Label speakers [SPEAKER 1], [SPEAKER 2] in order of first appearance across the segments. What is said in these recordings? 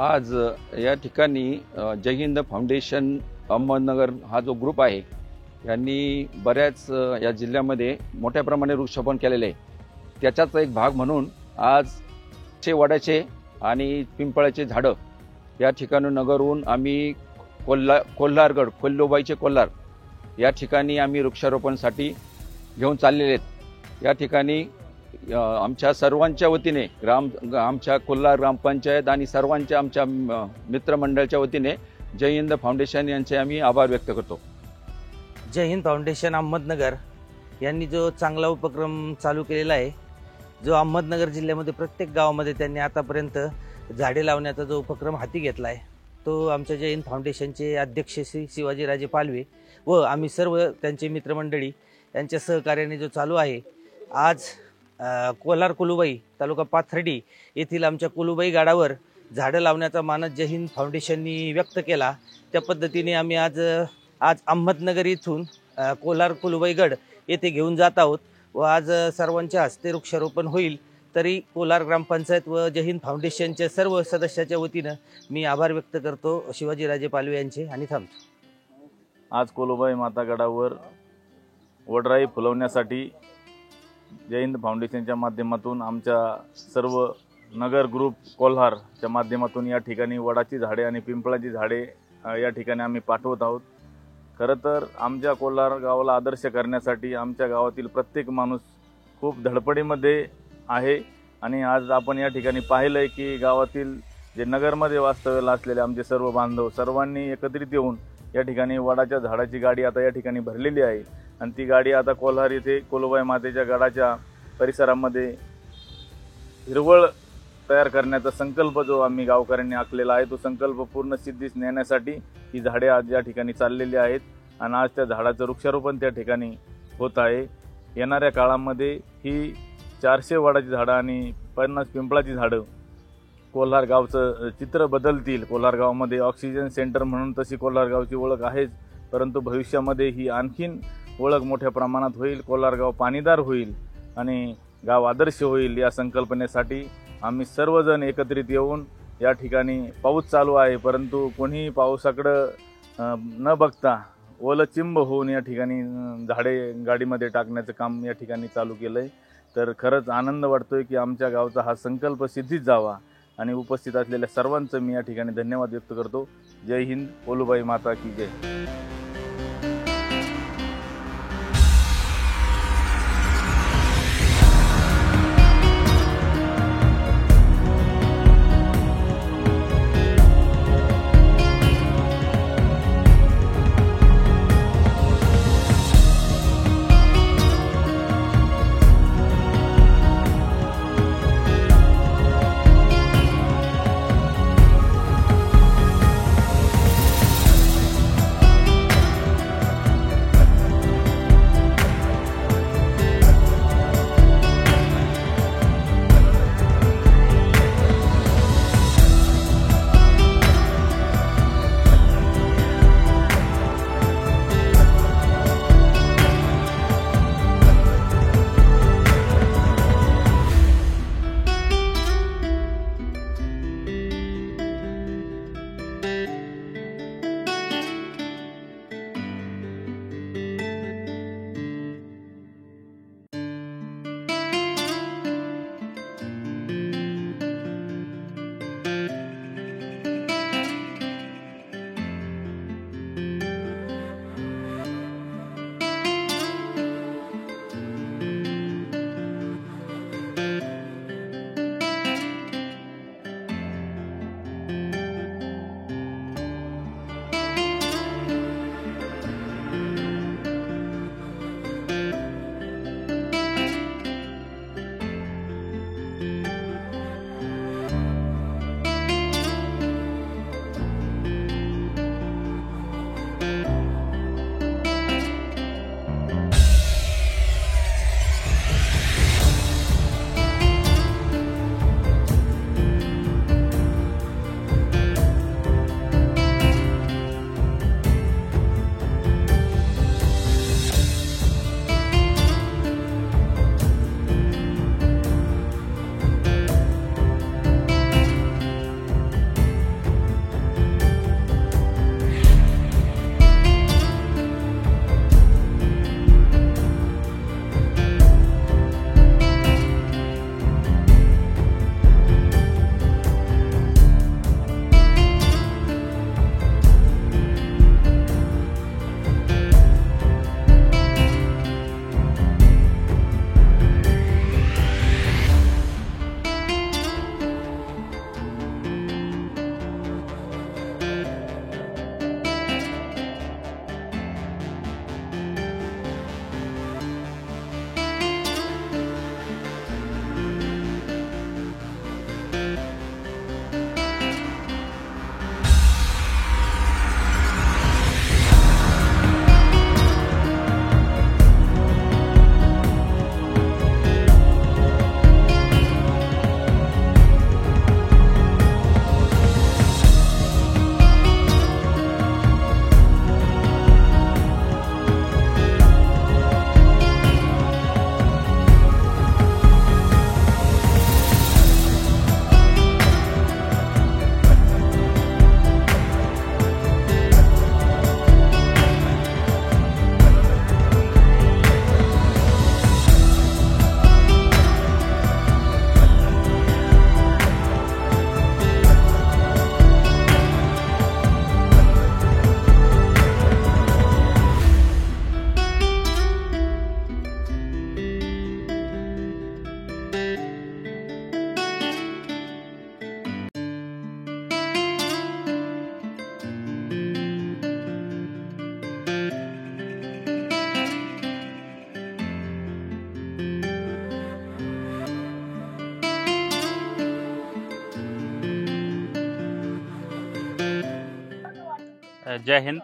[SPEAKER 1] आज या ठिकाणी जय हिंद फाउंडेशन अहमदनगर हा जो ग्रुप आहे यांनी बऱ्याच या जिल्ह्यामध्ये मोठ्या प्रमाणे वृक्षारोपण केलेले आहे। त्याचाच एक भाग म्हणून आज वडाचे आणि पिंपळाचे झाडं या ठिकाणी नगरहून आम्ही कोल्हारगड कोल्लोबाईचे कोल्हार या ठिकाणी आम्ही वृक्षारोपणसाठी घेऊन चाललेले आहेत। या ठिकाणी आमच्या सर्वांच्या वतीने आमच्या कोल्हार ग्रामपंचायत आणि सर्वांच्या आमच्या मित्रमंडळाच्या वतीने जय हिंद फाउंडेशन यांचे आम्ही आभार व्यक्त करतो।
[SPEAKER 2] जय हिंद फाउंडेशन अहमदनगर यांनी जो चांगला उपक्रम चालू केलेला आहे, जो अहमदनगर जिल्ह्यामध्ये प्रत्येक गावामध्ये त्यांनी आतापर्यंत झाडे लावण्याचा जो उपक्रम हाती घेतला आहे, तो आमच्या जय हिंद फाउंडेशनचे अध्यक्ष श्री शिवाजीराजे पालवे व आम्ही सर्व त्यांचे मित्रमंडळी यांच्या सहकार्याने जो चालू आहे। आज कोलार कुलुबाई तालुका पाथर्डी येथील आमच्या कुलुबाई गाडावर झाडं लावण्याचा मानस जय हिंद फाउंडेशननी व्यक्त केला। त्या पद्धतीने आम्ही आज अहमदनगर इथून कोलार कुलुबाई गड येथे घेऊन जात आहोत व आज सर्वांच्या हस्ते वृक्षारोपण होईल। तरी कोलार ग्रामपंचायत व जय हिंद फाउंडेशनच्या सर्व सदस्याच्या वतीनं मी आभार व्यक्त करतो शिवाजीराजे पालवे यांचे आणि थांबतो।
[SPEAKER 3] आज कुलुबाई माता गडावर वडराई फुलवण्यासाठी जय हिंद फाउंडेशनच्या माध्यमातून आमच्या सर्व नगर ग्रुप कोल्हारच्या माध्यमातून या ठिकाणी वडाची झाडे आणि पिंपळाची झाडे या ठिकाणी आम्ही पाठवत आहोत। खरं तर आमच्या कोल्हार गावाला आदर्श करण्यासाठी आमच्या गावातील प्रत्येक माणूस खूप धडपडीमध्ये आहे आणि आज आपण या ठिकाणी पाहिलं की गावातील जे नगरमध्ये वास्तव्याला असलेले आमचे सर्व बांधव सर्वांनी एकत्रित येऊन या ठिकाणी वडाच्या झाडाची गाडी आता या ठिकाणी भरलेली आहे आणि ती गाडी आता कोल्हार येथे कुलुबाई मातेच्या गडाच्या परिसरामध्ये हिरवळ तयार करण्याचा संकल्प जो आम्ही गावकऱ्यांनी आखलेला आहे, तो संकल्प पूर्ण सिद्धीस नेण्यासाठी ही झाडे आज या ठिकाणी चाललेली आहेत आणि आज त्या झाडाचं वृक्षारोपण त्या ठिकाणी होत आहे। येणाऱ्या काळामध्ये ही 400 वडाची झाडं आणि 50 पिंपळाची झाडं कोल्हार गावचं चित्र बदलतील। कोल्हार गावामध्ये ऑक्सिजन सेंटर म्हणून तशी कोल्हार गावची ओळख आहेच, परंतु भविष्यामध्ये ही आणखीन ओळख मोठ्या प्रमाणात होईल। कोल्हार गाव पाणीदार होईल आणि गाव आदर्श होईल। या संकल्पनेसाठी आम्ही सर्वजण एकत्रित येऊन या ठिकाणी पाऊस चालू आहे, परंतु कोणी पावसाकडं न बघता ओलचिंब होऊन या ठिकाणी झाडे गाडीमध्ये टाकण्याचं काम या ठिकाणी चालू केलं आहे। तर खरंच आनंद वाटतोय की आमच्या गावचा हा संकल्प सिद्धीत जावा आणि उपस्थित असलेल्या सर्वांचं मी या ठिकाणी धन्यवाद व्यक्त करतो। जय हिंद, कुलुबाई माता की जय।
[SPEAKER 4] जय हिंद.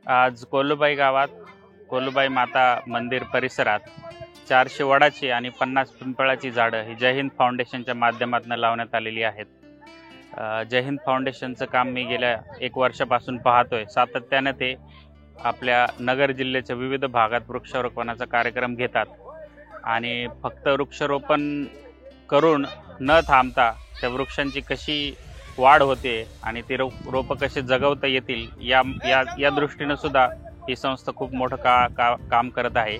[SPEAKER 4] आज कोलुबाई गावात कोलुबाई माता मंदिर परिसरात 400 वडाची आणि 50 पिंपळाची झाडं ही जय हिंद फाउंडेशनच्या माध्यमातून लावण्यात आलेली आहेत. जय हिंद फाउंडेशनचं काम मी गेल्या 1 वर्षापासून पाहतोय. सातत्याने ते आपल्या नगर जिल्ह्याच्या विविध भागात वृक्षारोपणाचा कार्यक्रम घेतात आणि फक्त वृक्षारोपण करून न थांबता त्या वृक्षांची कशी वाढ होते आणि ते रोपं कसे जगवता येतील या दृष्टीनं सुद्धा ही संस्था खूप मोठं काम करत आहे.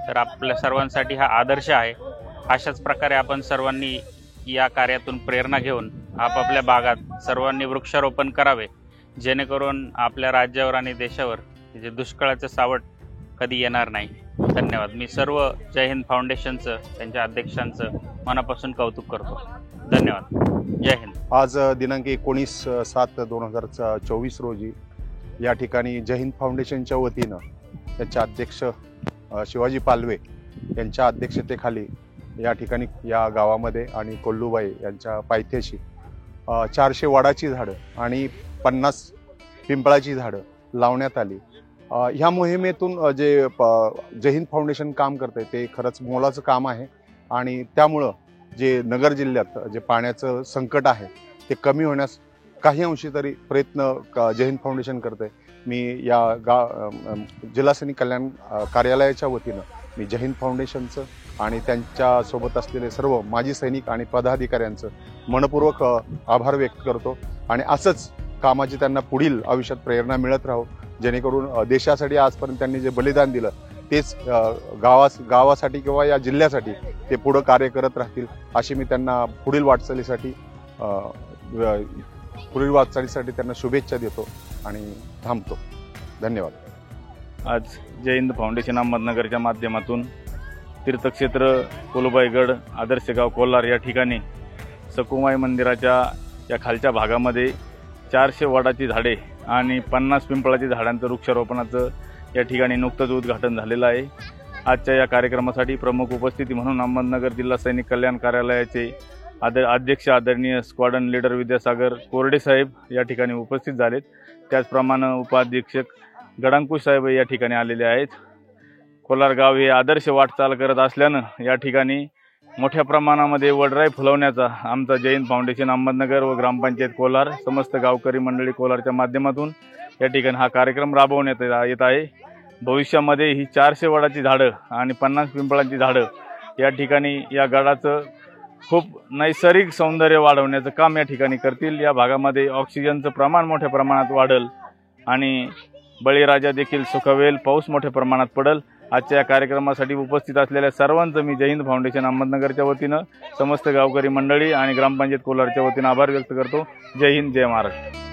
[SPEAKER 4] तर आपल्या सर्वांसाठी हा आदर्श आहे. अशाच प्रकारे आपण सर्वांनी या कार्यातून प्रेरणा घेऊन आपापल्या भागात सर्वांनी वृक्षारोपण करावे, जेणेकरून आपल्या राज्यावर आणि देशावर जे दुष्काळाचं सावट कधी येणार नाही. धन्यवाद. मी सर्व जय हिंद फाउंडेशनचं त्यांच्या अध्यक्षांचं मनापासून कौतुक करतो. धन्यवाद. जय हिंद.
[SPEAKER 5] आज दिनांक 19/7/2024 रोजी या ठिकाणी जय हिंद फाउंडेशनच्या वतीनं त्याचे अध्यक्ष शिवाजी पालवे यांच्या अध्यक्षतेखाली या ठिकाणी या गावामध्ये आणि कोल्लूबाई यांच्या पायथ्याशी 400 वडाची झाडं आणि 50 पिंपळाची झाडं लावण्यात आली. ह्या मोहिमेतून जे जय हिंद फाउंडेशन काम करते ते खरंच मोलाचं काम आहे आणि त्यामुळं जे नगर जिल्ह्यात जे पाण्याचं संकट आहे ते कमी होण्यास काही अंशी तरी प्रयत्न जय हिंद फाउंडेशन करते. मी या जिल्हा सैनिक कल्याण कार्यालयाच्या वतीनं मी जय हिंद फाउंडेशनचं आणि त्यांच्यासोबत असलेले सर्व माजी सैनिक आणि पदाधिकाऱ्यांचं मनपूर्वक आभार व्यक्त करतो आणि असंच कामाची त्यांना पुढील आयुष्यात प्रेरणा मिळत राहो, जेणेकरून देशासाठी आजपर्यंत त्यांनी जे बलिदान दिलं तेच गावासाठी किंवा या जिल्ह्यासाठी ते पुढं कार्य करत राहतील अशी मी त्यांना पुढील वाटचालीसाठी त्यांना शुभेच्छा देतो आणि थांबतो. धन्यवाद.
[SPEAKER 3] आज जय हिंद फाउंडेशन अहमदनगरच्या माध्यमातून तीर्थक्षेत्र कोलुबाईगड आदर्श गाव कोल्हार या ठिकाणी सकुमाई मंदिराच्या या खालच्या भागामध्ये 400 वडाची झाडे आणि 50 पिंपळाची झाडांचं वृक्षारोपणाचं या ठिकाणी नुकतंच उद्घाटन झालेलं आहे. आजच्या या कार्यक्रमासाठी प्रमुख उपस्थिती म्हणून अहमदनगर जिल्हा सैनिक कल्याण कार्यालयाचे अध्यक्ष आदरणीय स्क्वॉड्रन लीडर विद्यासागर कोरडे साहेब या ठिकाणी उपस्थित झालेत. त्याचप्रमाणे उपाध्यक्षक गडांकुश साहेब या ठिकाणी आलेले आहेत. कोलार गाव हे आदर्श वाटचाल करत असल्यानं या ठिकाणी मोठ्या प्रमाणामध्ये वडराई फुलवण्याचा आमचा जय हिंद फाउंडेशन अहमदनगर व ग्रामपंचायत कोलार समस्त गावकरी मंडळी कोलारच्या माध्यमातून या ठिकाणी हा कार्यक्रम राबवण्यात येत आहे. भविष्यामध्ये ही 400 वडाची झाडं आणि 50 पिंपळाची झाडं या ठिकाणी या गडाचं खूप नैसर्गिक सौंदर्य वाढवण्याचं काम या ठिकाणी करतील. या भागामध्ये ऑक्सिजनचं प्रमाण मोठ्या प्रमाणात वाढेल आणि बळीराजा देखील सुखावेल, पाऊस मोठ्या प्रमाणात पडेल. आजच्या या कार्यक्रमासाठी उपस्थित असलेल्या सर्वांचं मी जय हिंद फाउंडेशन अहमदनगरच्या वतीनं समस्त गावकरी मंडळी आणि ग्रामपंचायत कोलारच्या वतीनं आभार व्यक्त करतो. जय हिंद, जय महाराष्ट्र.